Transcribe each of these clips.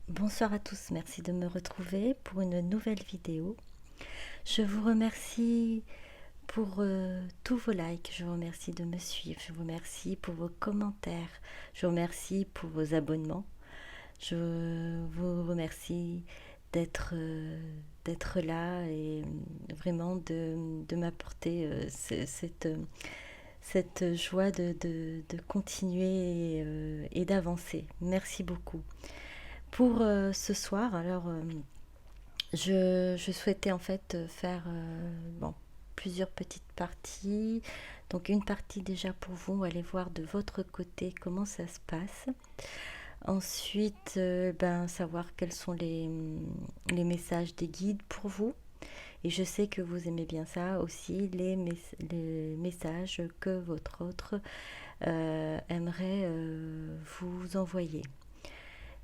Bonsoir à tous, merci de me retrouver pour une nouvelle vidéo. Je vous remercie pour tous vos likes, je vous remercie de me suivre, je vous remercie pour vos commentaires, je vous remercie pour vos abonnements, je vous remercie d'être là et vraiment de m'apporter cette joie de continuer et d'avancer. Merci beaucoup. Pour ce soir, alors je souhaitais en fait faire plusieurs petites parties. Donc une partie déjà pour vous, allez voir de votre côté comment ça se passe. Ensuite, savoir quels sont les messages des guides pour vous. Et je sais que vous aimez bien ça aussi, les messages que votre autre aimerait vous envoyer.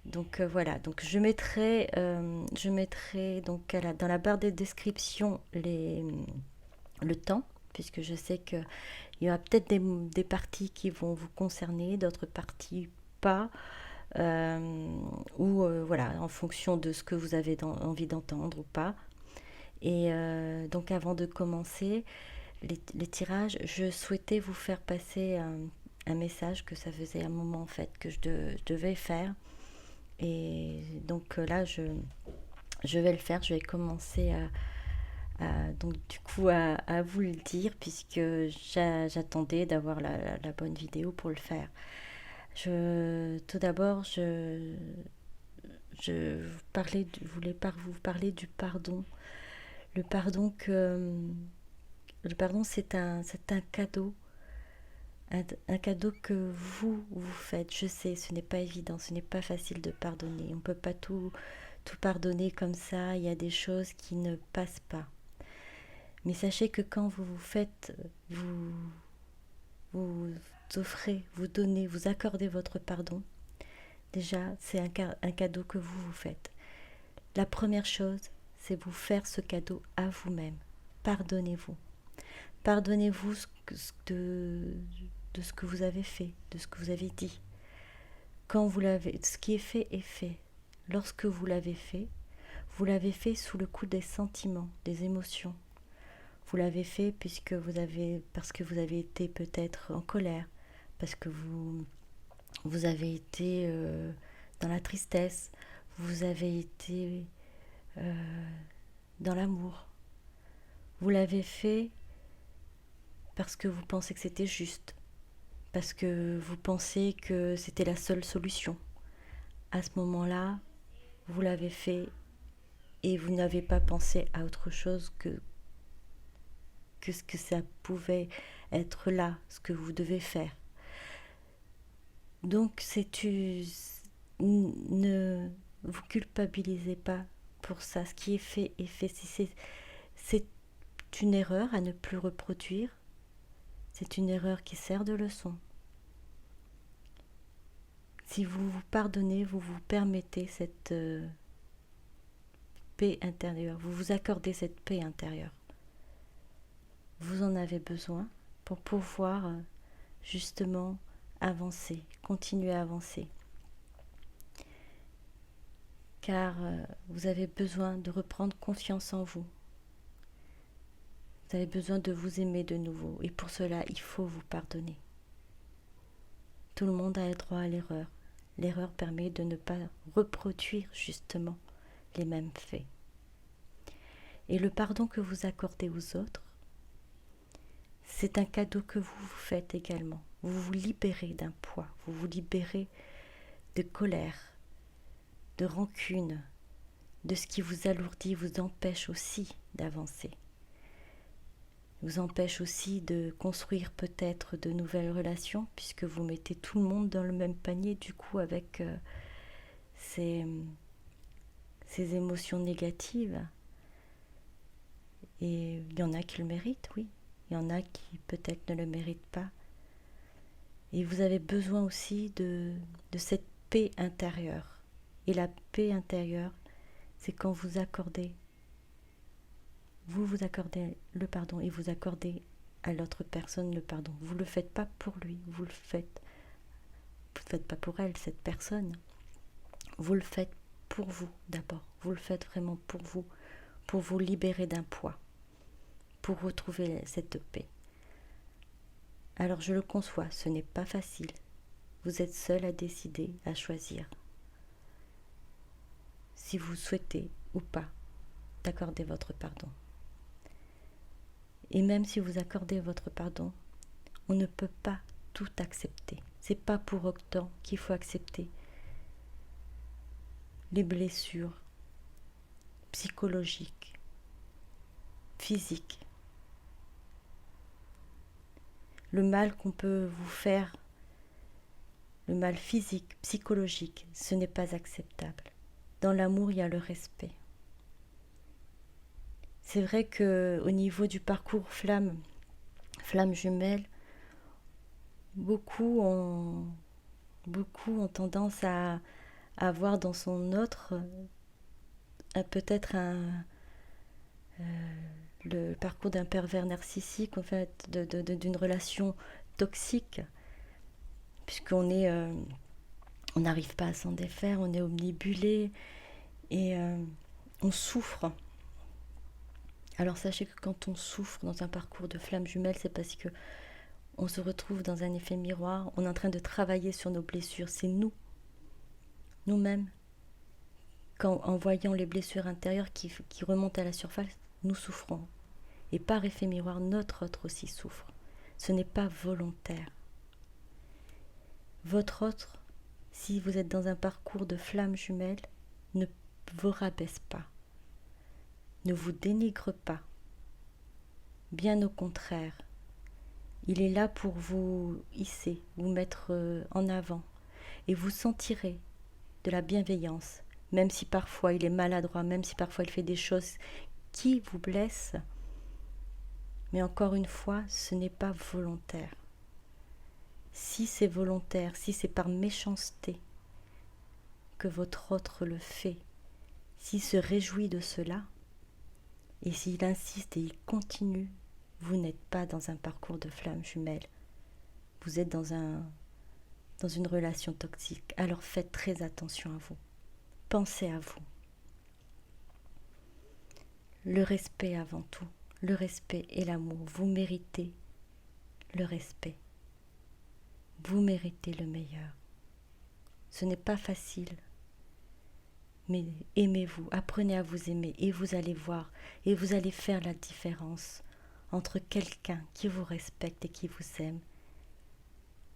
Donc voilà, donc je mettrai donc dans la barre de description le temps, puisque je sais qu'il y aura peut-être des parties qui vont vous concerner, d'autres parties pas, ou voilà, en fonction de ce que vous avez envie d'entendre ou pas. Et donc avant de commencer les tirages, je souhaitais vous faire passer un message que ça faisait un moment en fait que je devais faire. Et donc là, je vais le faire, je vais commencer donc du coup à vous le dire puisque j'attendais d'avoir la bonne vidéo pour le faire. Tout d'abord, je voulais vous parler du pardon. Le pardon le pardon c'est un cadeau, un cadeau que vous faites. Je sais, ce n'est pas évident, ce n'est pas facile de pardonner. On ne peut pas tout pardonner comme ça. Il y a des choses qui ne passent pas. Mais sachez que quand vous faites, vous offrez, vous donnez, vous accordez votre pardon, déjà c'est un cadeau que vous faites. La première chose, c'est vous faire ce cadeau à vous-même. Pardonnez-vous. Pardonnez-vous de ce que vous avez fait, de ce que vous avez dit. Quand vous l'avez, ce qui est fait est fait. Lorsque vous l'avez fait sous le coup des sentiments, des émotions. Vous l'avez fait parce que vous avez été peut-être en colère, parce que vous avez été dans la tristesse, vous avez été dans l'amour. Vous l'avez fait parce que vous pensez que c'était juste, parce que vous pensez que c'était la seule solution. À ce moment-là, vous l'avez fait et vous n'avez pas pensé à autre chose que ce que ça pouvait être là, ce que vous devez faire. Donc ne vous culpabilisez pas pour ça. Ce qui est fait est fait. Si c'est une erreur à ne plus reproduire, c'est une erreur qui sert de leçon. Si vous vous pardonnez, vous vous permettez cette paix intérieure, vous vous accordez cette paix intérieure. Vous en avez besoin pour pouvoir justement avancer, continuer à avancer. Car vous avez besoin de reprendre confiance en vous. Vous avez besoin de vous aimer de nouveau. Et pour cela, il faut vous pardonner. Tout le monde a le droit à l'erreur. L'erreur permet de ne pas reproduire justement les mêmes faits. Et le pardon que vous accordez aux autres, c'est un cadeau que vous vous faites également. Vous vous libérez d'un poids, vous vous libérez de colère, de rancune, de ce qui vous alourdit, vous empêche aussi d'avancer. Vous empêche aussi de construire peut-être de nouvelles relations, puisque vous mettez tout le monde dans le même panier, du coup, avec ces émotions négatives. Et il y en a qui le méritent, oui. Il y en a qui peut-être ne le méritent pas. Et vous avez besoin aussi de cette paix intérieure. Et la paix intérieure, c'est quand vous accordez le pardon et vous accordez à l'autre personne le pardon. Vous ne le faites pas pour lui, vous ne le faites pas pour elle, cette personne. Vous le faites pour vous d'abord. Vous le faites vraiment pour vous libérer d'un poids, pour retrouver cette paix. Alors je le conçois, ce n'est pas facile. Vous êtes seul à décider, à choisir si vous souhaitez ou pas d'accorder votre pardon. Et même si vous accordez votre pardon, on ne peut pas tout accepter. C'est pas pour autant qu'il faut accepter les blessures psychologiques, physiques, le mal qu'on peut vous faire, le mal physique, psychologique, ce n'est pas acceptable. Dans l'amour, il y a le respect. C'est vrai qu'au niveau du parcours flamme jumelle, beaucoup ont tendance à avoir dans son autre peut-être le parcours d'un pervers narcissique, en fait, d'une relation toxique, puisqu'on est, on n'arrive pas à s'en défaire, on est omnibulé et on souffre. Alors sachez que quand on souffre dans un parcours de flamme jumelle, c'est parce que on se retrouve dans un effet miroir, on est en train de travailler sur nos blessures, c'est nous-mêmes, en voyant les blessures intérieures qui remontent à la surface, nous souffrons. Et par effet miroir, notre autre aussi souffre. Ce n'est pas volontaire. Votre autre, si vous êtes dans un parcours de flamme jumelle, ne vous rabaisse pas, ne vous dénigre pas. Bien au contraire, il est là pour vous hisser, vous mettre en avant. Et vous sentirez de la bienveillance, même si parfois il est maladroit, même si parfois il fait des choses qui vous blessent. Mais encore une fois, ce n'est pas volontaire. Si c'est volontaire, si c'est par méchanceté que votre autre le fait, s'il se réjouit de cela, et s'il insiste et il continue, vous n'êtes pas dans un parcours de flamme jumelle. Vous êtes dans une relation toxique. Alors faites très attention à vous. Pensez à vous. Le respect avant tout. Le respect et l'amour. Vous méritez le respect. Vous méritez le meilleur. Ce n'est pas facile. Mais aimez-vous, apprenez à vous aimer et vous allez voir et vous allez faire la différence entre quelqu'un qui vous respecte et qui vous aime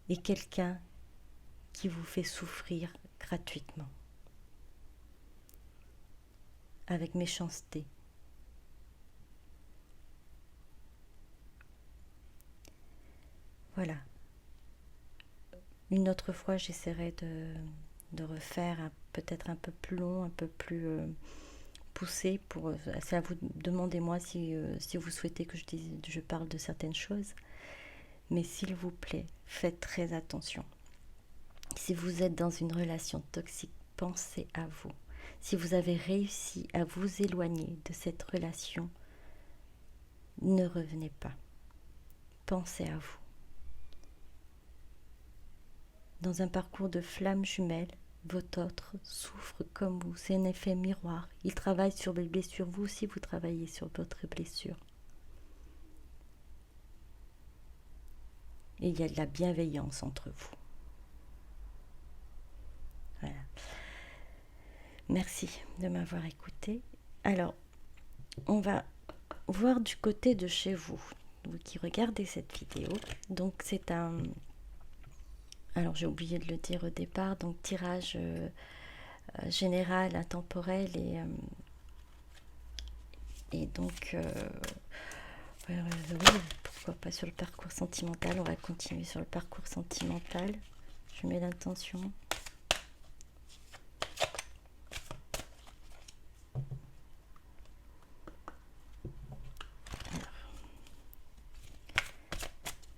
et quelqu'un qui vous fait souffrir gratuitement, avec méchanceté. Voilà. Une autre fois, j'essaierai de refaire peut-être un peu plus long, un peu plus poussé. C'est à vous, demandez-moi si vous souhaitez que je parle de certaines choses. Mais s'il vous plaît, faites très attention. Si vous êtes dans une relation toxique, pensez à vous. Si vous avez réussi à vous éloigner de cette relation, ne revenez pas. Pensez à vous. Dans un parcours de flamme jumelle, votre autre souffre comme vous. C'est un effet miroir. Il travaille sur vos blessures. Vous aussi, vous travaillez sur votre blessure. Et il y a de la bienveillance entre vous. Voilà. Merci de m'avoir écouté. Alors, on va voir du côté de chez vous, vous qui regardez cette vidéo. Donc, c'est un... Alors, j'ai oublié de le dire au départ. Donc, tirage général, intemporel et donc... oui, pourquoi pas sur le parcours sentimental. On va continuer sur le parcours sentimental. Je mets l'intention.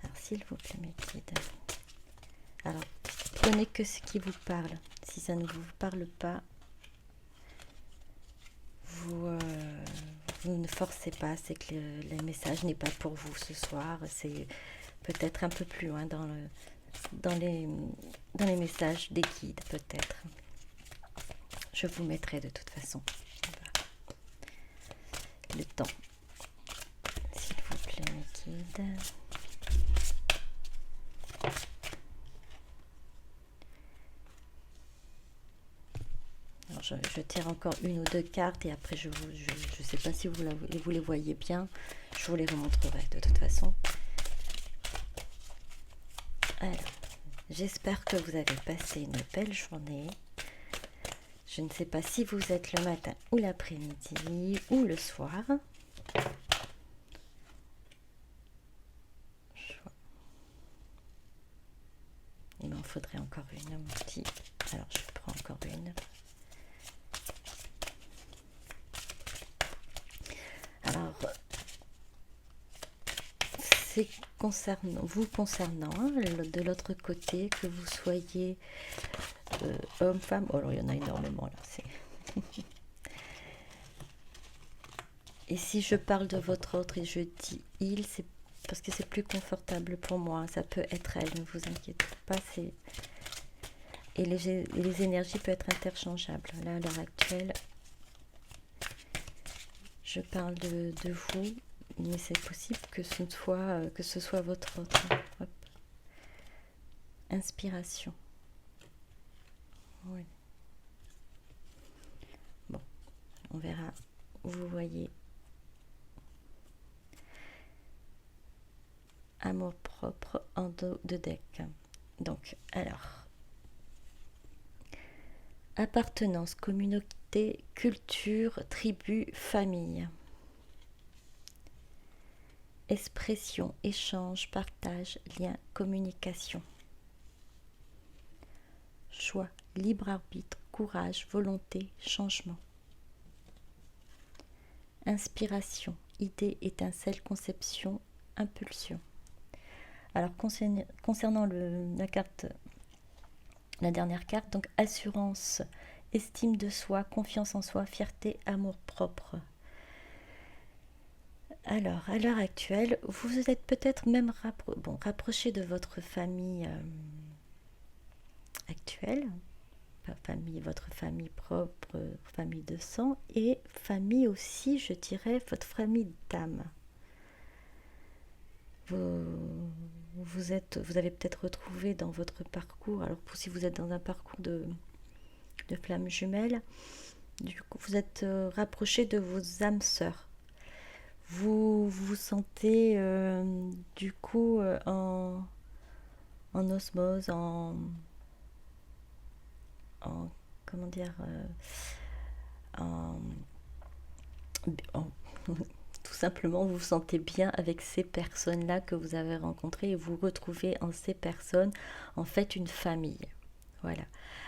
Alors, s'il vous plaît, mes guides. Alors, prenez que ce qui vous parle. Si ça ne vous parle pas, vous ne forcez pas. C'est que le message n'est pas pour vous ce soir. C'est peut-être un peu plus loin dans les messages des guides, peut-être. Je vous mettrai de toute façon le temps. S'il vous plaît, mes guides. Alors je tire encore une ou deux cartes et après je sais pas si vous les voyez bien. Je vous les remontrerai de toute façon. Alors, j'espère que vous avez passé une belle journée. Je ne sais pas si vous êtes le matin ou l'après-midi ou le soir. Il m'en faudrait encore une, mon petit. Alors, je prends encore une. Alors, c'est vous concernant, hein, de l'autre côté, que vous soyez homme, femme. Oh, alors, il y en a énormément là. Et si je parle de votre autre et je dis il, c'est parce que c'est plus confortable pour moi. Ça peut être elle, ne vous inquiétez pas. Et les énergies peuvent être interchangeables. Là, à l'heure actuelle, je parle de vous, mais c'est possible que ce soit votre autre. Hop. Inspiration. Oui. Bon, on verra. Vous voyez. Amour propre en dos de deck. Donc, alors. Appartenance, communauté, culture, tribu, famille. Expression, échange, partage, lien, communication. Choix, libre arbitre, courage, volonté, changement. Inspiration, idée, étincelle, conception, impulsion. Alors concernant la dernière carte, donc assurance, estime de soi, confiance en soi, fierté, amour propre. Alors, à l'heure actuelle, vous êtes peut-être même rapproché de votre famille actuelle, votre famille propre, famille de sang, et famille aussi, je dirais, votre famille d'âme. Vous avez peut-être retrouvé dans votre parcours, alors si vous êtes dans un parcours de flammes jumelles, du coup vous êtes rapproché de vos âmes sœurs. Vous vous sentez du coup en osmose, en comment dire, tout simplement vous vous sentez bien avec ces personnes-là que vous avez rencontrées et vous retrouvez en ces personnes en fait une famille. Voilà.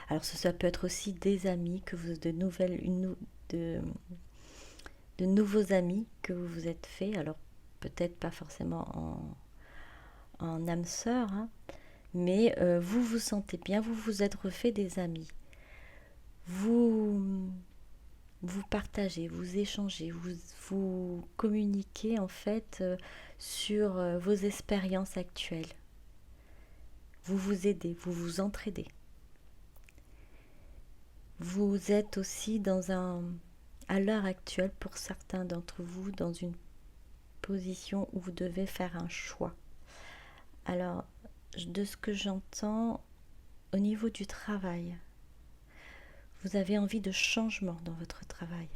Alors ça peut être aussi des amis de nouveaux amis que vous vous êtes fait. Alors peut-être pas forcément en âme sœur, hein, mais vous vous sentez bien, vous vous êtes refait des amis. Vous partagez, vous échangez, vous communiquez en fait sur vos expériences actuelles. Vous vous aidez, vous vous entraidez. Vous êtes aussi à l'heure actuelle, pour certains d'entre vous, dans une position où vous devez faire un choix. Alors, de ce que j'entends, au niveau du travail, vous avez envie de changement dans votre travail.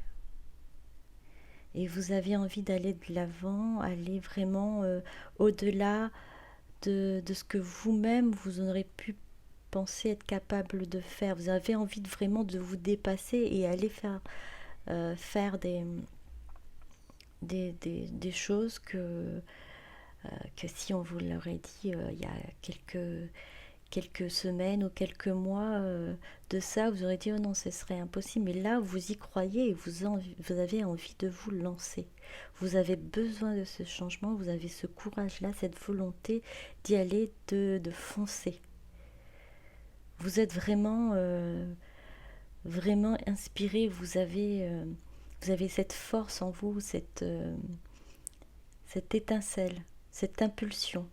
Et vous avez envie d'aller de l'avant, aller vraiment au-delà de ce que vous-même, vous aurez pu penser être capable de faire. Vous avez envie vraiment de vous dépasser et aller faire des choses que si on vous l'aurait dit il y a quelques semaines ou quelques mois de ça, vous aurez dit oh non, ce serait impossible. Mais là, vous y croyez et vous avez envie de vous lancer. Vous avez besoin de ce changement, vous avez ce courage-là, cette volonté d'y aller, de foncer. Vous êtes vraiment inspiré, vous avez cette force en vous, cette étincelle, cette impulsion,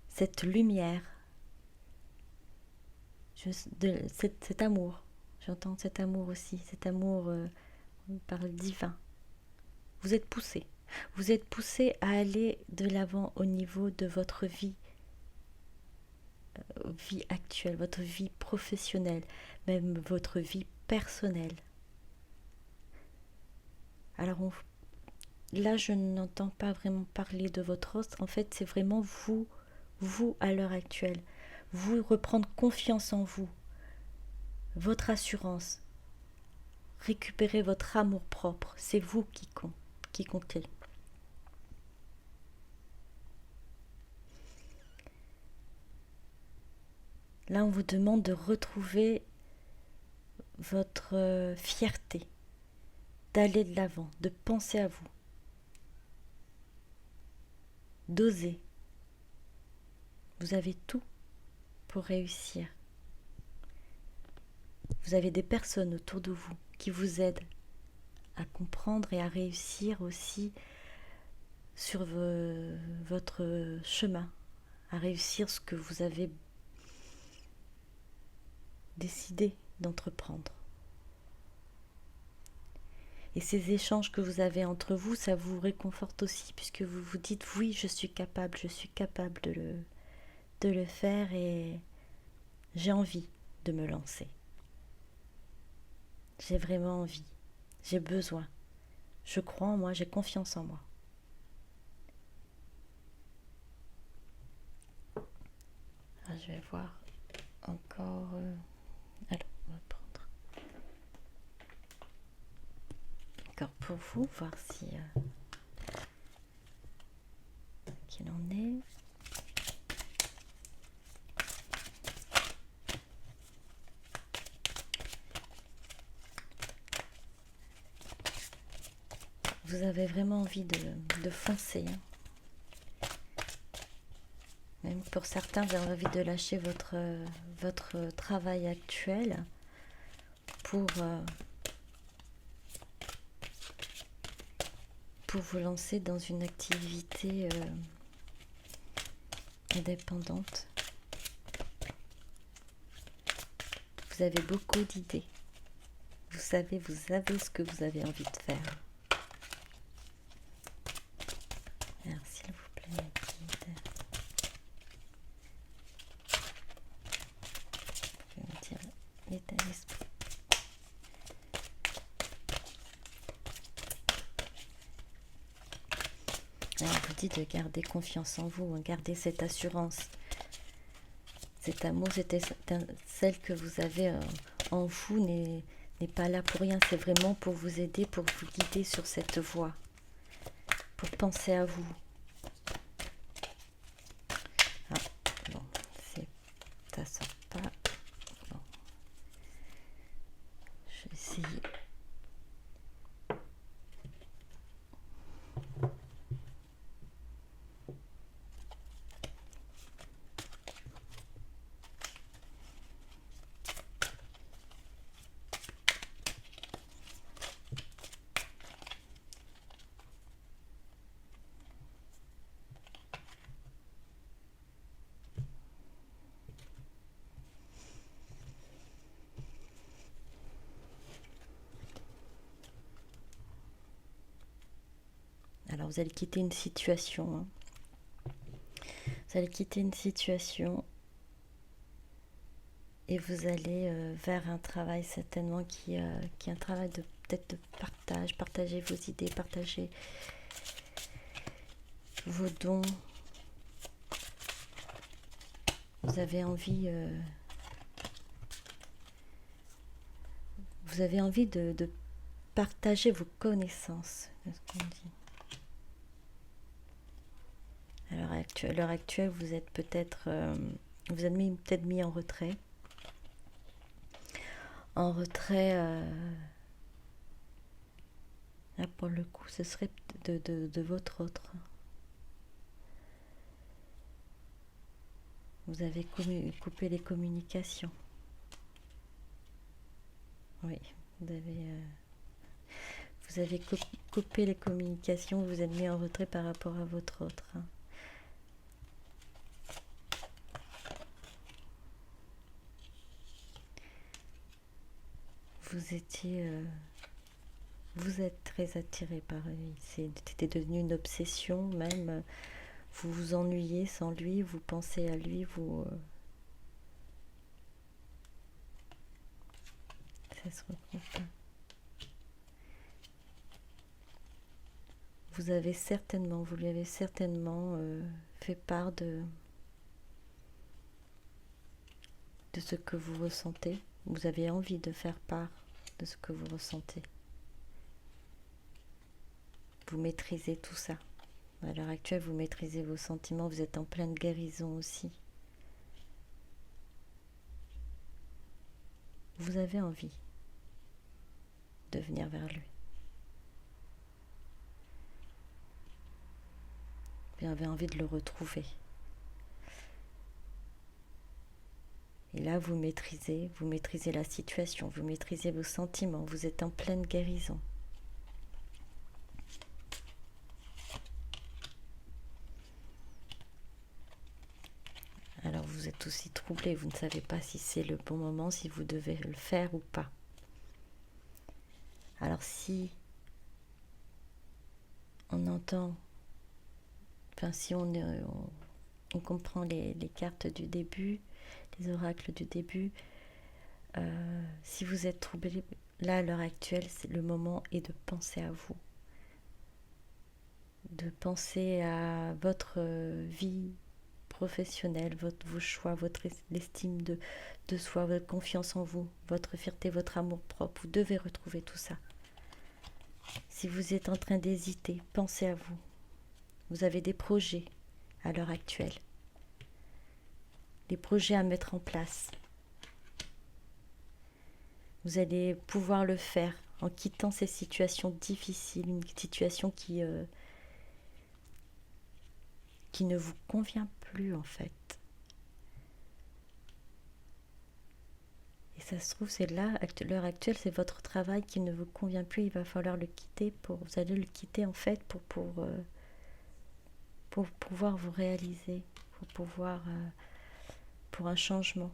cette lumière, cet amour. J'entends cet amour aussi, cet amour par le divin. Vous êtes poussé. Vous êtes poussé à aller de l'avant au niveau de votre vie actuelle, votre vie professionnelle, même votre vie personnelle. Alors là, je n'entends pas vraiment parler de votre os. En fait, c'est vraiment vous à l'heure actuelle. Vous reprendre confiance en vous, votre assurance, récupérer votre amour propre. C'est vous qui comptez. Là, on vous demande de retrouver votre fierté, d'aller de l'avant, de penser à vous, d'oser. Vous avez tout pour réussir. Vous avez des personnes autour de vous qui vous aident à comprendre et à réussir aussi sur votre chemin, à réussir ce que vous avez décidé d'entreprendre. Et ces échanges que vous avez entre vous, ça vous réconforte aussi, puisque vous vous dites oui, je suis capable de le faire et j'ai envie de me lancer. J'ai vraiment envie, j'ai besoin. Je crois en moi, j'ai confiance en moi. Alors, je vais voir encore... Alors, on va prendre... Encore pour vous, voir si... qu'il en est. Vous avez vraiment envie de foncer. Hein. Même pour certains, vous avez envie de lâcher votre travail actuel pour vous lancer dans une activité indépendante. Vous avez beaucoup d'idées. Vous savez ce que vous avez envie de faire. Alors, s'il vous plaît, ma guide, je vais me dire l'état d'esprit. Alors, on vous dit de garder confiance en vous, garder cette assurance. Cet amour, celle que vous avez en vous n'est pas là pour rien. C'est vraiment pour vous aider, pour vous guider sur cette voie, pour penser à vous. Ah, bon, ça sort pas. Bon. Je vais essayer. Alors vous allez quitter une situation. Hein. Vous allez quitter une situation et vous allez vers un travail certainement qui est un travail peut-être de partager vos idées, partager vos dons. Vous avez envie de partager vos connaissances, c'est ce qu'on dit. À l'heure actuelle, vous êtes peut-être vous êtes peut-être mis en retrait. Là pour le coup, ce serait de votre autre. Vous avez coupé les communications. Oui, vous avez coupé les communications, vous êtes mis en retrait par rapport à votre autre. Hein. vous êtes très attiré par lui. C'était devenu une obsession même. Vous vous ennuyez sans lui, vous pensez à lui, ça se retrouve pas. Vous lui avez certainement fait part de ce que vous ressentez. Vous avez envie de faire part de ce que vous ressentez. Vous maîtrisez tout ça. À l'heure actuelle, vous maîtrisez vos sentiments, vous êtes en pleine guérison aussi. Vous avez envie de venir vers lui. Vous avez envie de le retrouver. Et là, vous maîtrisez la situation, vous maîtrisez vos sentiments, vous êtes en pleine guérison. Alors vous êtes aussi troublé, vous ne savez pas si c'est le bon moment, si vous devez le faire ou pas. Alors si on entend, si on comprend les cartes du début, les oracles du début, si vous êtes troublé, là à l'heure actuelle, le moment est de penser à vous, de penser à votre vie professionnelle, vos choix, votre estime de soi, votre confiance en vous, votre fierté, votre amour propre. Vous devez retrouver tout ça. Si vous êtes en train d'hésiter, pensez à vous. Vous avez des projets à l'heure actuelle, des projets à mettre en place. Vous allez pouvoir le faire en quittant ces situations difficiles, une situation qui ne vous convient plus en fait. Et ça se trouve, c'est là, à l'heure actuelle, c'est votre travail qui ne vous convient plus. Il va falloir le quitter. Vous allez le quitter en fait pour pouvoir vous réaliser, pour un changement.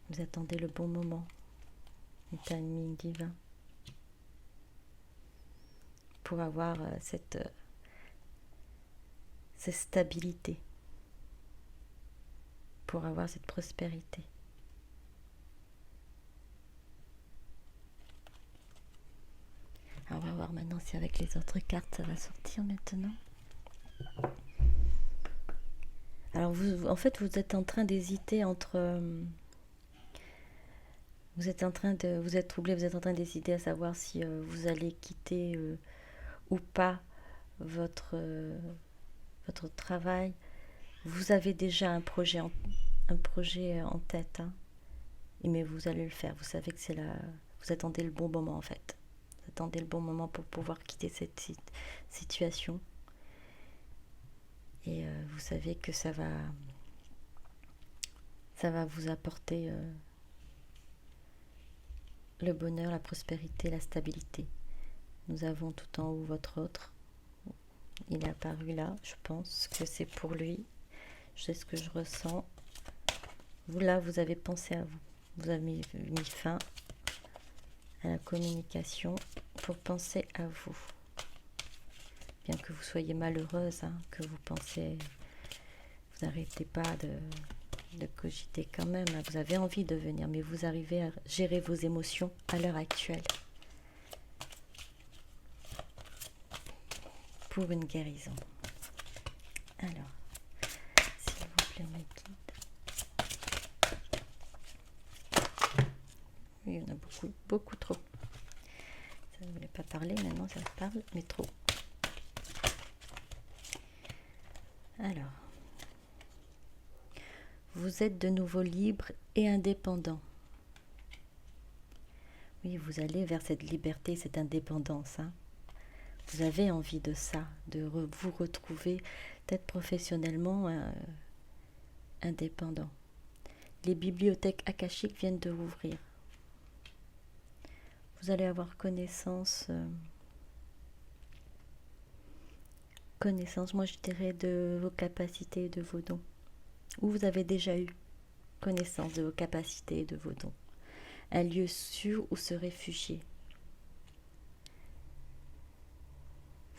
Vous attendez le bon moment, le timing divin, pour avoir cette stabilité, pour avoir cette prospérité. Alors on va voir maintenant si avec les autres cartes ça va sortir maintenant. Alors en fait vous êtes en train d'hésiter entre... vous êtes troublé, vous êtes en train d'hésiter à savoir si vous allez quitter ou pas votre travail. Vous avez déjà un projet en tête, hein, mais vous allez le faire. Vous savez que vous attendez le bon moment en fait. Vous attendez le bon moment pour pouvoir quitter cette situation. Et vous savez que ça va vous apporter le bonheur, la prospérité, la stabilité. Nous avons tout en haut votre autre. Il est apparu là, je pense que c'est pour lui. Je sais ce que je ressens. Vous là, vous avez pensé à vous. Vous avez mis fin à la communication pour penser à vous. Bien que vous soyez malheureuse, hein, que vous pensez, vous n'arrêtez pas de cogiter quand même. Hein, vous avez envie de venir, mais vous arrivez à gérer vos émotions à l'heure actuelle. Pour une guérison. Alors, s'il vous plaît, mes guides. Oui, il y en a beaucoup, beaucoup trop. Ça ne voulait pas parler, maintenant ça parle, mais trop. Alors, vous êtes de nouveau libre et indépendant. Oui, vous allez vers cette liberté, cette indépendance, hein. Vous avez envie de ça, de vous retrouver, d'être professionnellement indépendant. Les bibliothèques akashiques viennent de rouvrir. Vous allez avoir connaissance, moi je dirais, de vos capacités et de vos dons. Ou vous avez déjà eu connaissance de vos capacités et de vos dons. Un lieu sûr où se réfugier.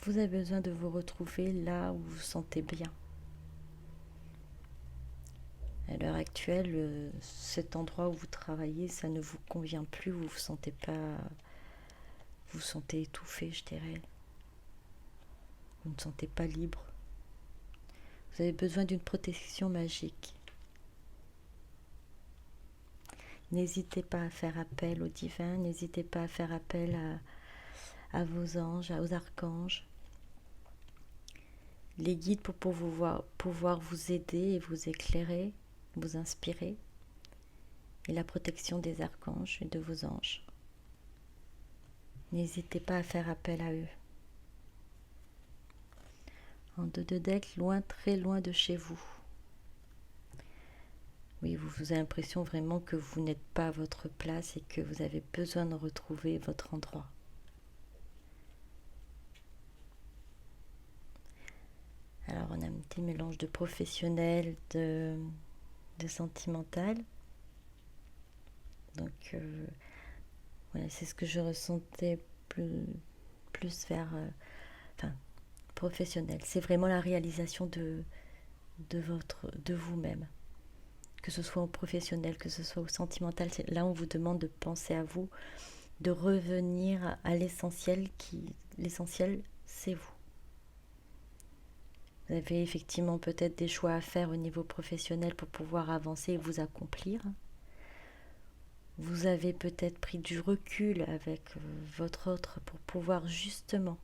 Vous avez besoin de vous retrouver là où vous vous sentez bien. À l'heure actuelle, cet endroit où vous travaillez, ça ne vous convient plus, vous vous sentez pas, vous sentez étouffé, je dirais. Vous ne sentez pas libre. Vous avez besoin d'une protection magique. N'hésitez pas à faire appel au divin, n'hésitez pas à faire appel à vos anges, aux archanges, les guides pour pouvoir vous aider et vous éclairer, vous inspirer, et la protection des archanges et de vos anges. N'hésitez pas à faire appel à eux. En 2 de deck, loin, très loin de chez vous. Oui, vous avez l'impression vraiment que vous n'êtes pas à votre place et que vous avez besoin de retrouver votre endroit. Alors, on a un petit mélange de professionnel, de sentimental. Donc, voilà, c'est ce que je ressentais plus vers professionnel. C'est vraiment la réalisation de vous-même. Que ce soit au professionnel, que ce soit au sentimental, c'est là on vous demande de penser à vous, de revenir à l'essentiel l'essentiel, c'est vous. Vous avez effectivement peut-être des choix à faire au niveau professionnel pour pouvoir avancer et vous accomplir. Vous avez peut-être pris du recul avec votre autre pour pouvoir justement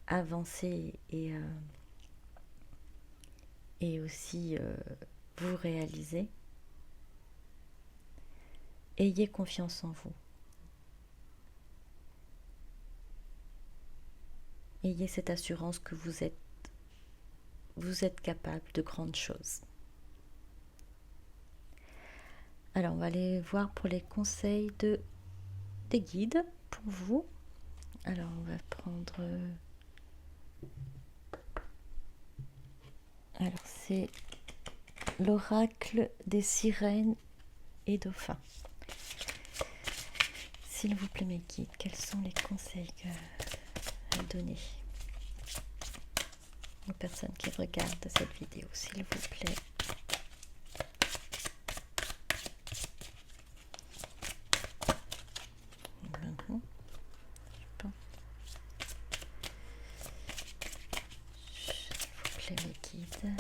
avancer et aussi vous réaliser. Ayez confiance en vous. Ayez cette assurance que vous êtes capable de grandes choses. Alors, on va aller voir pour les conseils des guides pour vous. Alors, on va prendre... Alors, c'est l'oracle des sirènes et dauphins. S'il vous plaît, mes guides, quels sont les conseils à donner aux personnes qui regardent cette vidéo, s'il vous plaît? S'il vous plaît, mes guides.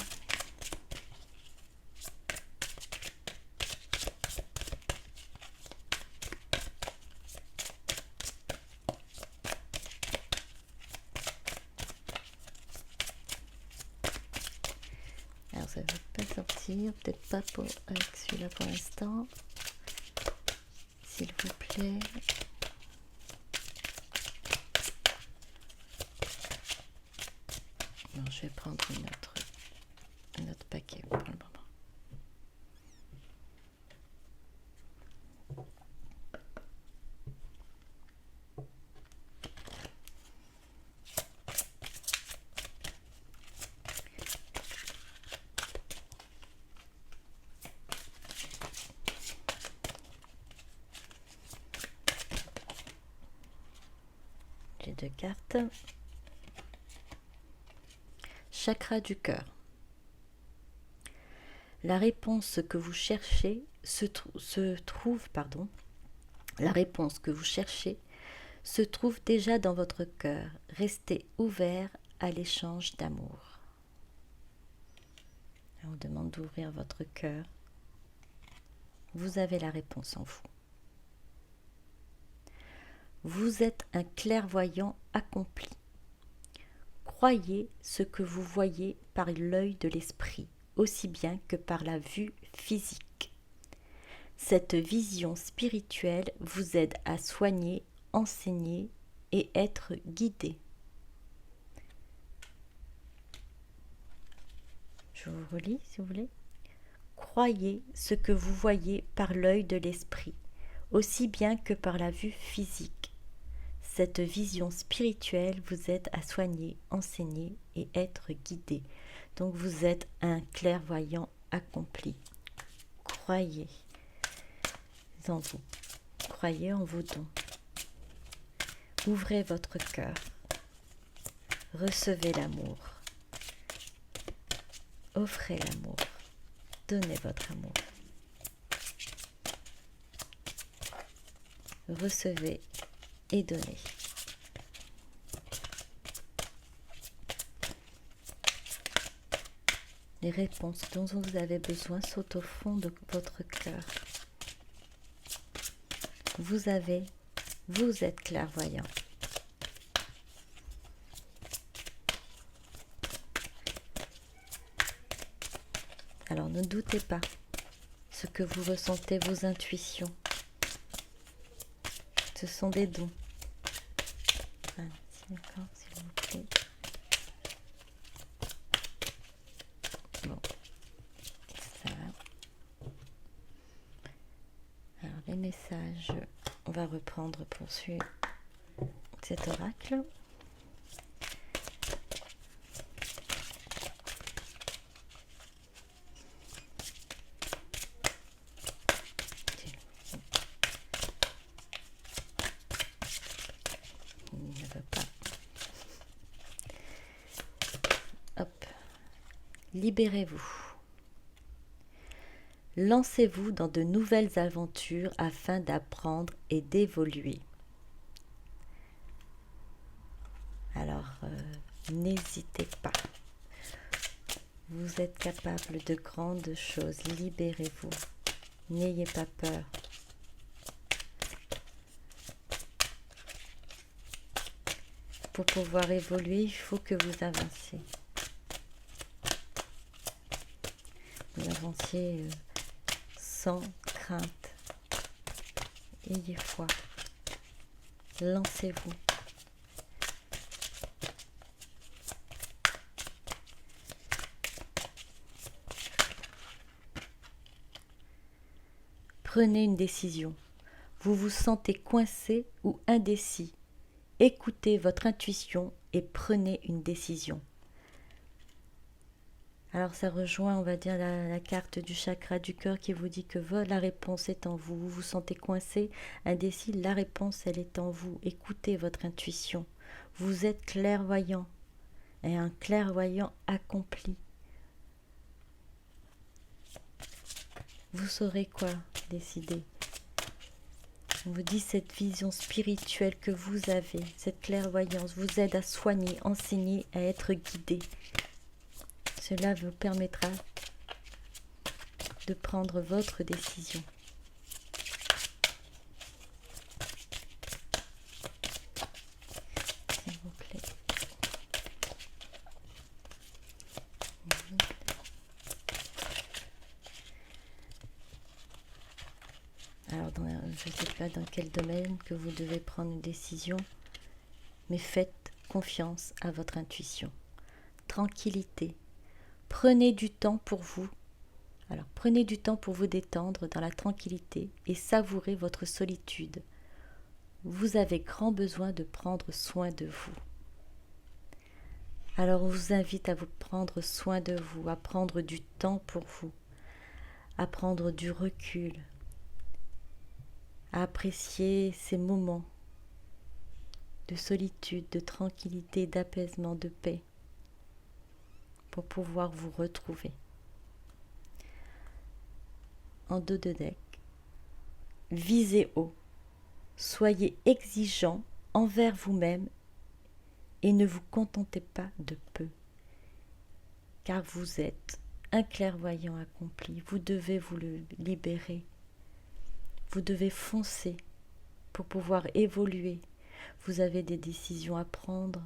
Alors ça ne va pas sortir, peut-être pas avec celui-là pour l'instant. S'il vous plaît. Non, je vais prendre un autre paquet pour le moment. J'ai 2 cartes. Chakra du cœur. La réponse que vous cherchez la réponse que vous cherchez se trouve déjà dans votre cœur. Restez ouvert à l'échange d'amour. On vous demande d'ouvrir votre cœur. Vous avez la réponse en vous. Vous êtes un clairvoyant accompli. Croyez ce que vous voyez par l'œil de l'esprit, aussi bien que par la vue physique. Cette vision spirituelle vous aide à soigner, enseigner et être guidé. Je vous relis si vous voulez. Croyez ce que vous voyez par l'œil de l'esprit, aussi bien que par la vue physique. Cette vision spirituelle vous aide à soigner, enseigner et être guidé. Donc vous êtes un clairvoyant accompli. croyez en vous, croyez en vos dons. Ouvrez votre cœur, recevez l'amour, offrez l'amour, donnez votre amour. Recevez et donnez. Les réponses dont vous avez besoin sont au fond de votre cœur. Vous êtes clairvoyant. Alors ne doutez pas, ce que vous ressentez, vos intuitions, ce sont des dons. Voilà, d'accord, s'il vous plaît. Bon, ça va. Alors les messages, on va reprendre pour suivre cet oracle. Il ne veut pas. Hop. Libérez-vous. Lancez-vous dans de nouvelles aventures afin d'apprendre et d'évoluer. Alors, n'hésitez pas. Vous êtes capable de grandes choses. Libérez-vous. N'ayez pas peur. Pour pouvoir évoluer, il faut que vous avanciez. Vous avanciez sans crainte. Ayez foi. Lancez-vous. Prenez une décision. Vous vous sentez coincé ou indécis. Écoutez votre intuition et prenez une décision. Alors ça rejoint, on va dire, la carte du chakra du cœur qui vous dit que la réponse est en vous. Vous vous sentez coincé, indécis, la réponse, elle est en vous. Écoutez votre intuition. Vous êtes clairvoyant et un clairvoyant accompli. Vous saurez quoi décider. On vous dit cette vision spirituelle que vous avez, cette clairvoyance vous aide à soigner, enseigner, à être guidé. Cela vous permettra de prendre votre décision. S'il vous plaît. Alors, je ne sais pas dans quel domaine que vous devez prendre une décision, mais faites confiance à votre intuition. Tranquillité. Prenez du temps pour vous. Alors, prenez du temps pour vous détendre dans la tranquillité et savourer votre solitude. Vous avez grand besoin de prendre soin de vous. Alors, on vous invite à vous prendre soin de vous, à prendre du temps pour vous, à prendre du recul, à apprécier ces moments de solitude, de tranquillité, d'apaisement, de paix, pour pouvoir vous retrouver. En dos de deck, visez haut, soyez exigeant envers vous-même et ne vous contentez pas de peu, car vous êtes un clairvoyant accompli, vous devez vous le libérer, vous devez foncer pour pouvoir évoluer, vous avez des décisions à prendre,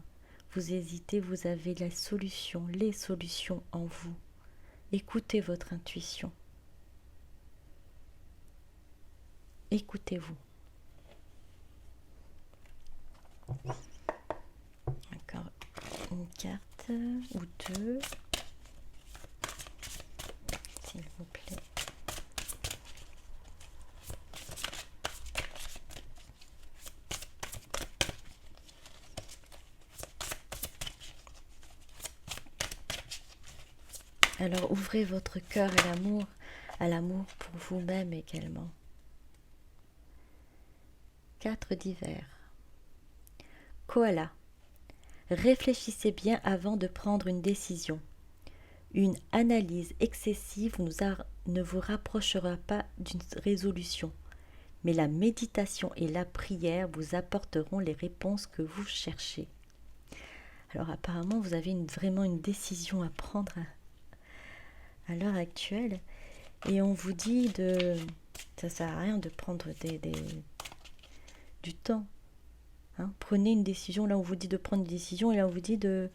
vous hésitez, vous avez la solution, les solutions en vous. Écoutez votre intuition. Écoutez-vous. Encore une carte ou deux, s'il vous plaît. Alors ouvrez votre cœur à l'amour à l'amour pour vous-même également. 4 divers. Koala. Réfléchissez bien avant de prendre une décision. Une analyse excessive ne vous rapprochera pas d'une résolution, mais la méditation et la prière vous apporteront les réponses que vous cherchez. Alors apparemment, vous avez vraiment une décision à prendre à l'heure actuelle, et on vous dit de... Ça sert à rien de prendre du temps. Hein. Prenez une décision, là on vous dit de prendre une décision, et là on vous dit de...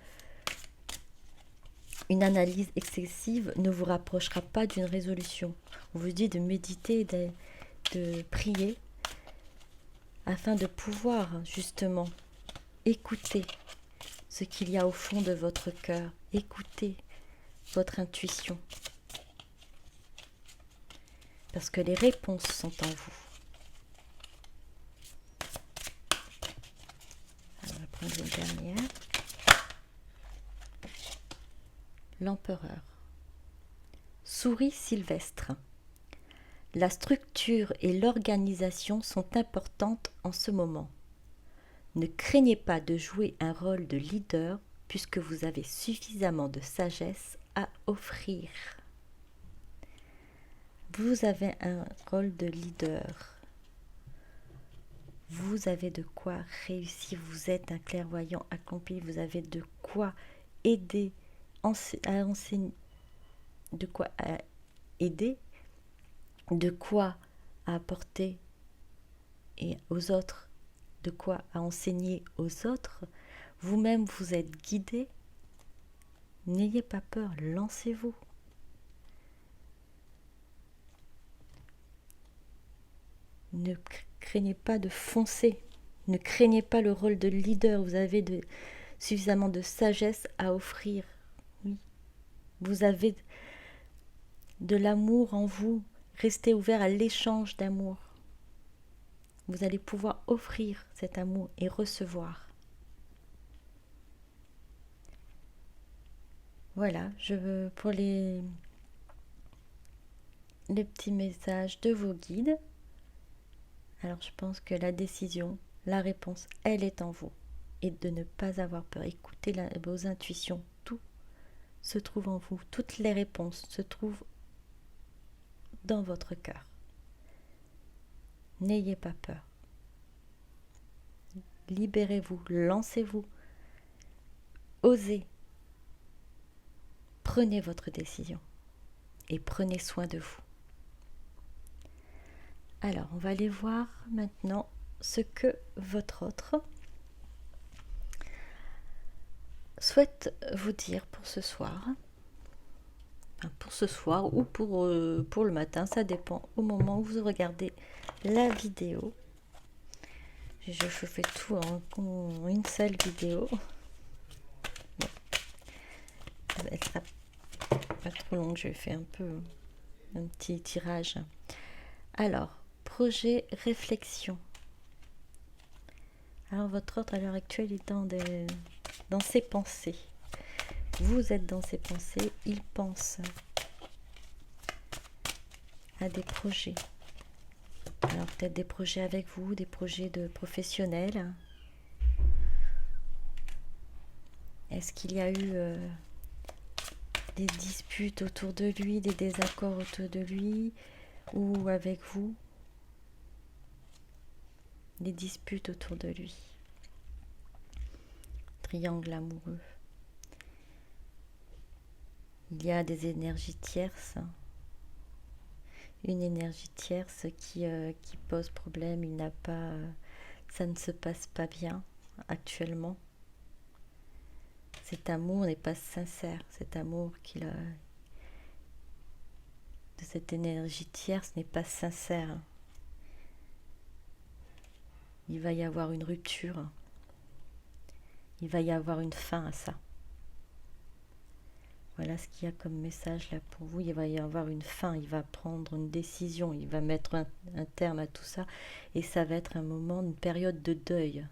Une analyse excessive ne vous rapprochera pas d'une résolution. On vous dit de méditer, de prier, afin de pouvoir justement écouter ce qu'il y a au fond de votre cœur, écouter votre intuition. Parce que les réponses sont en vous. Alors, on va prendre une dernière. L'empereur. Souris sylvestre. La structure et l'organisation sont importantes en ce moment. Ne craignez pas de jouer un rôle de leader puisque vous avez suffisamment de sagesse à offrir. Vous avez un rôle de leader. Vous avez de quoi réussir. Vous êtes un clairvoyant accompli. Vous avez de quoi aider, à enseigner, de quoi aider, de quoi apporter et aux autres, de quoi à enseigner aux autres. Vous-même, vous êtes guidé. N'ayez pas peur, lancez-vous. Ne craignez pas de foncer. Ne craignez pas le rôle de leader. Vous avez suffisamment de sagesse à offrir. Oui. Vous avez de l'amour en vous. Restez ouvert à l'échange d'amour. Vous allez pouvoir offrir cet amour et recevoir. Voilà, pour les petits messages de vos guides. Alors je pense que la décision, la réponse, elle est en vous. Et de ne pas avoir peur. Écoutez vos intuitions. Tout se trouve en vous. Toutes les réponses se trouvent dans votre cœur. N'ayez pas peur. Libérez-vous, lancez-vous. Osez. Prenez votre décision. Et prenez soin de vous. Alors, on va aller voir maintenant ce que votre autre souhaite vous dire pour ce soir. Enfin, pour ce soir ou pour le matin, ça dépend au moment où vous regardez la vidéo. Je fais tout en une seule vidéo. Bon. Elle sera pas trop longue, je fais un petit tirage. Alors, projet réflexion. Alors, votre autre à l'heure actuelle est dans ses pensées. Vous êtes dans ses pensées, il pense à des projets. Alors peut-être des projets avec vous, des projets de professionnels. Est-ce qu'il y a eu des disputes autour de lui, des désaccords autour de lui ou avec vous? Des disputes autour de lui. Triangle amoureux. Il y a des énergies tierces. Une énergie tierce qui pose problème. Il n'a pas, ça ne se passe pas bien actuellement. Cet amour n'est pas sincère. Cet amour de cette énergie tierce n'est pas sincère. Il va y avoir une rupture. Il va y avoir une fin à ça. Voilà ce qu'il y a comme message là pour vous. Il va y avoir une fin, il va prendre une décision, il va mettre un terme à tout ça. Et ça va être un moment, une période de deuil.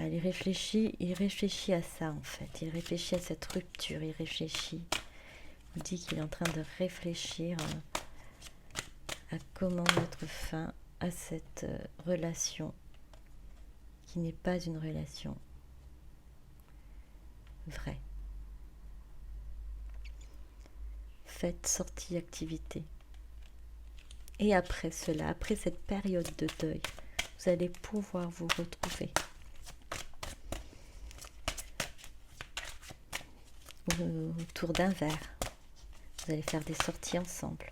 il réfléchit à ça en fait, il réfléchit à cette rupture, il réfléchit, il dit qu'il est en train de réfléchir à comment mettre fin à cette relation qui n'est pas une relation vraie. Faites sortie activité. Et après cela, après cette période de deuil, vous allez pouvoir vous retrouver autour d'un verre. Vous allez faire des sorties ensemble.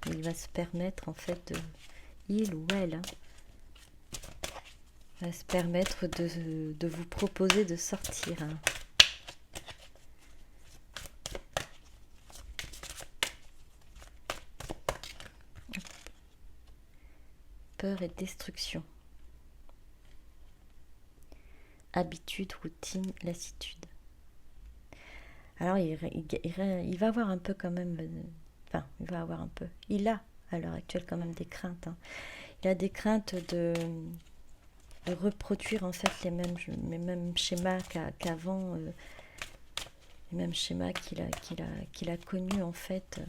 Il va se permettre en fait, il ou elle, va se permettre de vous proposer de sortir. Peur et destruction. Habitude, routine, lassitude. Alors il va avoir un peu quand même, enfin il va avoir un peu, il a à l'heure actuelle quand même des craintes. Il a des craintes de reproduire en fait les mêmes schémas qu'avant, les mêmes schémas qu'il a connus en fait.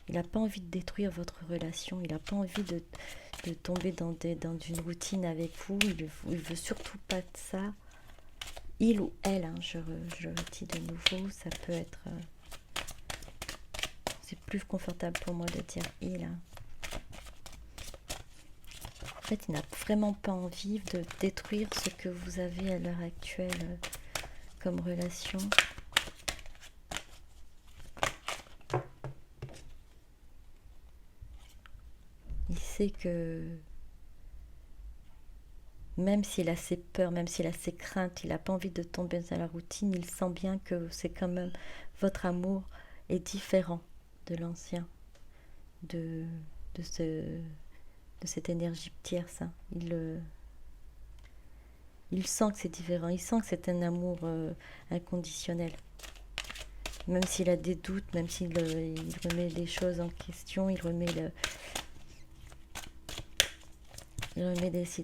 Il n'a pas envie de détruire votre relation, il n'a pas envie de tomber dans une routine avec vous, il veut surtout pas de ça. Il ou elle, je le dis de nouveau, ça peut être... c'est plus confortable pour moi de dire il. En fait, il n'a vraiment pas envie de détruire ce que vous avez à l'heure actuelle comme relation. Il sait que même s'il a ses peurs, même s'il a ses craintes, il n'a pas envie de tomber dans la routine, il sent bien que c'est quand même, votre amour est différent de l'ancien, de cette énergie tierce. Il sent que c'est différent, il sent que c'est un amour inconditionnel. Même s'il a des doutes, même s'il il remet les choses en question, il remet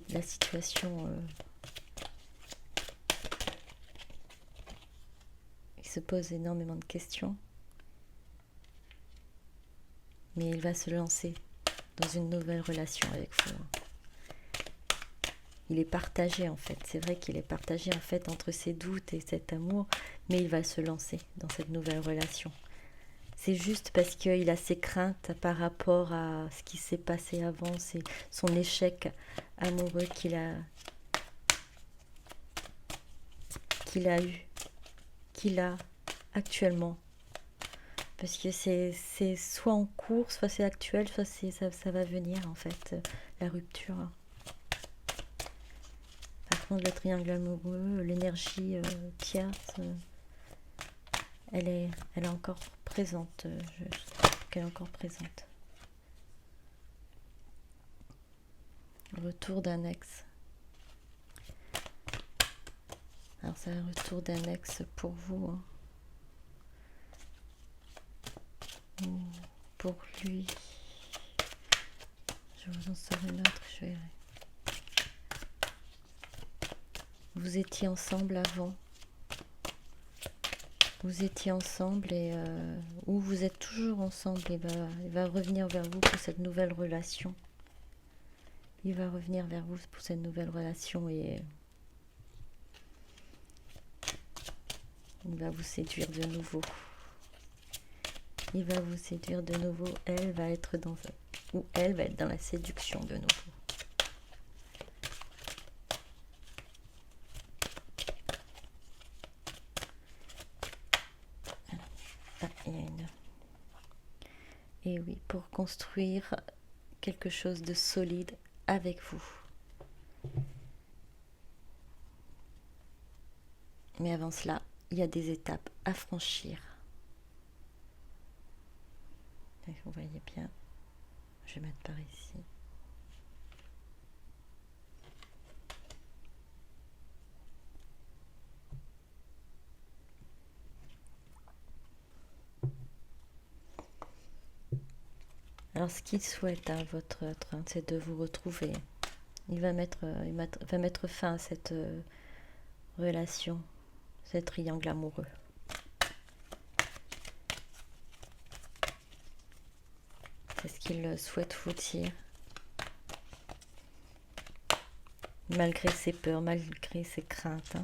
la situation... il se pose énormément de questions. Mais il va se lancer dans une nouvelle relation avec vous. Il est partagé en fait. C'est vrai qu'il est partagé en fait entre ses doutes et cet amour, mais il va se lancer dans cette nouvelle relation. C'est juste parce qu'il a ses craintes par rapport à ce qui s'est passé avant, c'est son échec amoureux qu'il a actuellement. Parce que c'est soit en cours, soit c'est actuel, soit ça va venir en fait, la rupture. Par contre, le triangle amoureux, l'énergie tierce, elle est encore présente. Je trouve qu'elle est encore présente. Retour d'un ex. Alors c'est un retour d'un ex pour vous. Pour lui. Je vous en sors une autre, je verrai. Vous étiez ensemble avant. Vous étiez ensemble et ou vous êtes toujours ensemble, et il va revenir vers vous pour cette nouvelle relation. Il va revenir vers vous pour cette nouvelle relation et il va vous séduire de nouveau. Il va vous séduire de nouveau. Elle va être dans la séduction de nouveau. Ah, il y a une. Et oui, pour construire quelque chose de solide avec vous. Mais avant cela, il y a des étapes à franchir. Vous voyez bien, je vais mettre par ici. Alors ce qu'il souhaite à votre train, c'est de vous retrouver. Il va mettre fin à cette relation, ce triangle amoureux. Qu'est-ce qu'il souhaite vous dire? Malgré ses peurs, malgré ses craintes.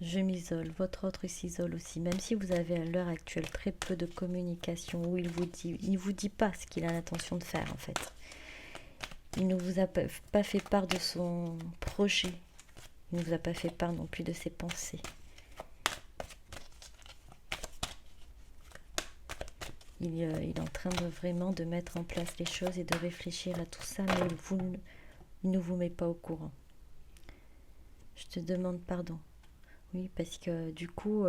Je m'isole, votre autre s'isole aussi, même si vous avez à l'heure actuelle très peu de communication, où il vous dit pas ce qu'il a l'intention de faire en fait. Il ne vous a pas fait part de son projet, il ne vous a pas fait part non plus de ses pensées. Il est en train de vraiment de mettre en place les choses et de réfléchir à tout ça, mais il ne vous met pas au courant. Je te demande pardon. Oui, parce que du coup,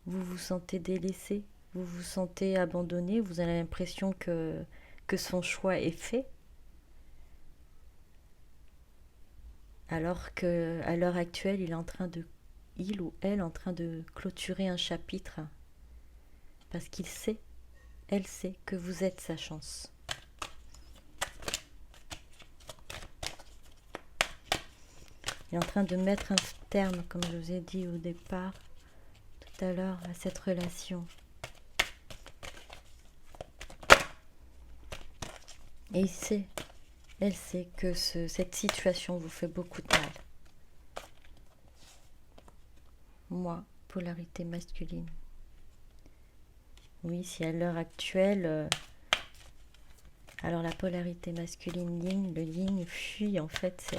vous vous sentez délaissé, vous vous sentez abandonné, vous avez l'impression que son choix est fait, alors qu'à l'heure actuelle, il ou elle est en train de clôturer un chapitre, parce qu'il sait, elle sait que vous êtes sa chance. Il est en train de mettre un terme, comme je vous ai dit au départ, tout à l'heure, à cette relation. Et il sait, elle sait que cette situation vous fait beaucoup de mal. Moi, polarité masculine. Oui, si à l'heure actuelle, alors la polarité masculine yin, le yin fuit, en fait,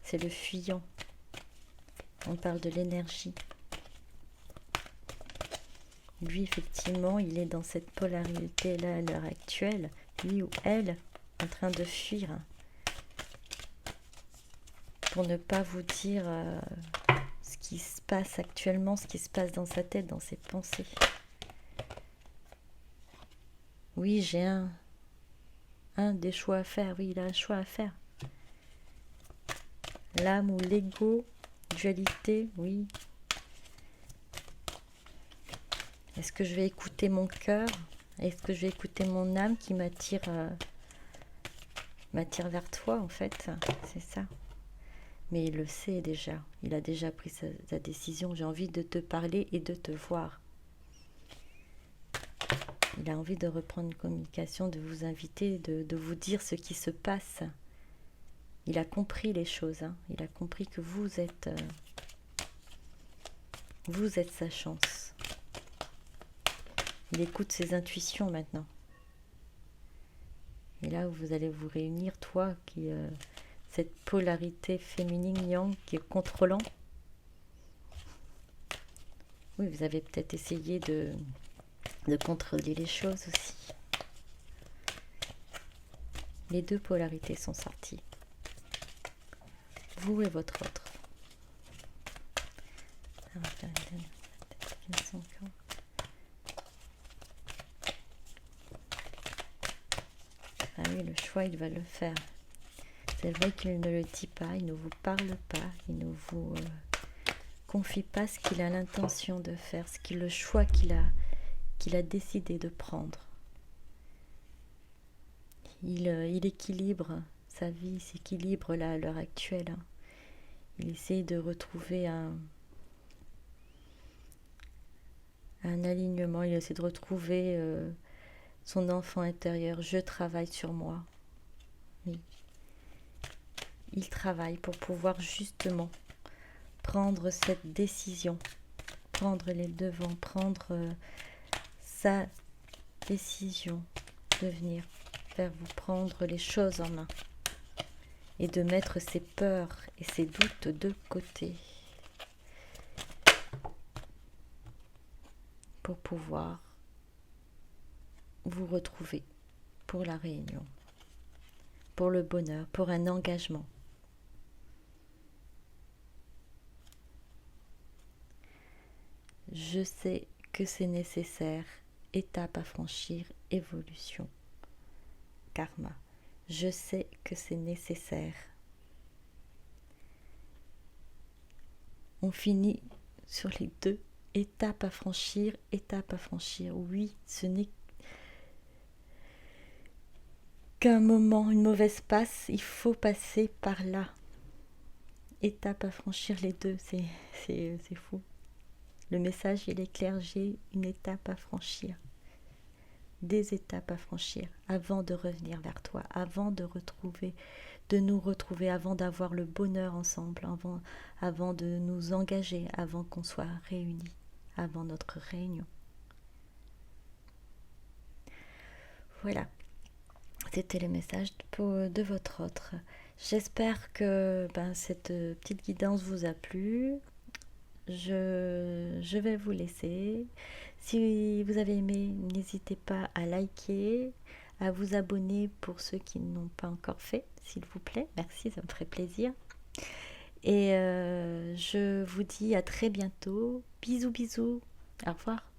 c'est le fuyant. On parle de l'énergie. Lui, effectivement, il est dans cette polarité-là à l'heure actuelle, lui ou elle, en train de fuir, pour ne pas vous dire ce qui se passe actuellement, ce qui se passe dans sa tête, dans ses pensées. Oui, j'ai un des choix à faire. Oui, il a un choix à faire. L'âme ou l'ego, dualité, oui. Est-ce que je vais écouter mon cœur? Est-ce que je vais écouter mon âme qui m'attire vers toi, en fait? C'est ça. Mais il le sait déjà. Il a déjà pris sa décision. J'ai envie de te parler et de te voir. Il a envie de reprendre une communication, de vous inviter, de vous dire ce qui se passe. Il a compris les choses. Il a compris que vous êtes sa chance. Il écoute ses intuitions maintenant. Et là où vous allez vous réunir, toi, qui cette polarité féminine yang qui est contrôlant. Oui, vous avez peut-être essayé de contrôler les choses aussi. Les deux polarités sont sorties. Vous et votre autre. Ah oui, le choix, il va le faire. C'est vrai qu'il ne le dit pas, il ne vous parle pas, il ne vous confie pas ce qu'il a l'intention de faire, le choix qu'il a décidé de prendre. Il équilibre sa vie, il s'équilibre là à l'heure actuelle. Il essaie de retrouver un alignement, il essaie de retrouver son enfant intérieur. Je travaille sur moi. Oui. Il travaille pour pouvoir justement prendre cette décision, prendre les devants, prendre sa décision de venir vers vous, prendre les choses en main et de mettre ses peurs et ses doutes de côté pour pouvoir vous retrouver pour la réunion, pour le bonheur, pour un engagement. Je sais que c'est nécessaire, étape à franchir, évolution, karma. Je sais que c'est nécessaire. On finit sur les deux, étape à franchir, étape à franchir. Oui, ce n'est qu'un moment, une mauvaise passe, il faut passer par là. Étape à franchir, les deux, c'est fou. Le message, il est clair, j'ai une étape à franchir, des étapes à franchir avant de revenir vers toi, avant de nous retrouver, avant d'avoir le bonheur ensemble, avant de nous engager, avant qu'on soit réunis, avant notre réunion. Voilà, c'était le message de votre autre. J'espère que cette petite guidance vous a plu. Je vais vous laisser. Si vous avez aimé, n'hésitez pas à liker, à vous abonner pour ceux qui n'ont pas encore fait, s'il vous plaît. Merci, ça me ferait plaisir. Et je vous dis à très bientôt. Bisous, bisous. Au revoir.